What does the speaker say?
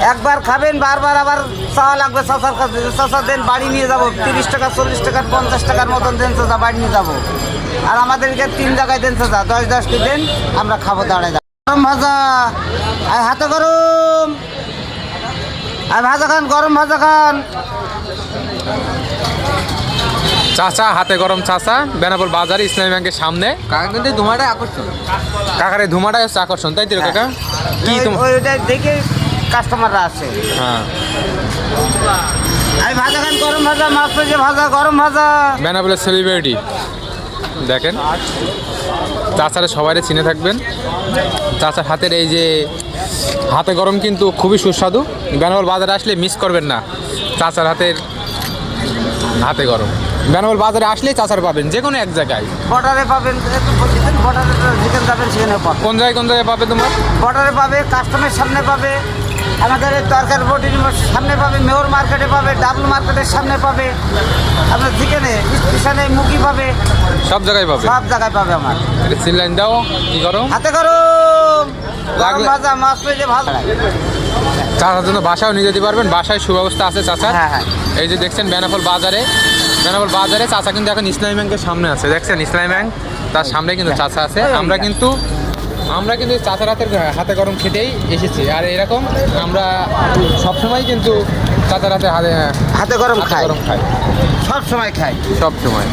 একবার খাবেন বারবার আবার চাওয়া লাগবে চাচার কাছে, চাচা দেন বাড়ি নিয়ে যাবো, 30 টাকা 40 টাকা 50 টাকার মতন দেন চাচা, বাড়ি নিয়ে যাবো। আর আমাদেরকে 3 জায়গায় দেন চাচা, 10-10টি দেন, আমরা খাবো দাঁড়ায়। গরম ভাজা, আর হাতে গরম, আর ভাজা খান, গরম ভাজা খান। চাচা হাতে গরম চাচা, বেনাপোল বাজারে ইসলামী ব্যাংকের সামনে। কিন্তু ধুমাটাই আকর্ষণ, কাকার এই ধুমাটাই হচ্ছে আকর্ষণ, তাই তো কাকা? কি ওইটা দেখে কাস্টমাররা আসে। হ্যাঁ, আর ভাজা খান, গরম ভাজা, মাছ ভেজে ভাজা, গরম ভাজা। বেনাপোলের সেলিব্রিটি দেখেন, চাচারা সবাই চিনে থাকবেন। চাচার হাতের এই যে হাতে গরম কিন্তু খুবই সুস্বাদু। বেনাপোল বাজারে আসলে মিস করবেন না চাচার হাতের হাতে গরম। বেনাপোল বাজারে আসলেই চাচার পাবেন, যে কোনো এক জায়গায়। বর্ডারে পাবেন, বর্ডারে যেখানে যাবেন সেখানে পাবেন। কোন জায়গায় পাবে তোমার? বর্ডারে পাবে, কাস্টমের সামনে পাবে, আমাদের এই তরকারি বটির সামনে পাবে, মেয়র মার্কেটে পাবে, ডাবল মার্কেটের সামনে পাবে, আপনার যেখানে স্টেশনে মুখি পাবে, সব জায়গায় পাবে, সব জায়গায় পাবে। আমার এটা সিল দাও। কি গরম হাতে গরম, গরম লাগলে ভাজা, মাছ ভেজে ভাজা। চাচার জন্য বাসাও নিয়ে যেতে পারবেন, বাসায় সুব্যবস্থা আছে চাচার। হ্যাঁ, হ্যাঁ। এই যে দেখছেন বেনাপোল বাজারে, বেনাপোল বাজারে চাচা কিন্তু এখন ইসলামী ব্যাংকের সামনে আছে, দেখছেন ইসলামী ব্যাংক, তার সামনে কিন্তু চাচা আছে। আমরা কিন্তু চাচার হাতে গরম খেতেই এসেছি। আর এরকম আমরা সবসময় কিন্তু চাচার হাতে হাতে গরম খাই, গরম খাই, সব সময় খাই, সব সময়।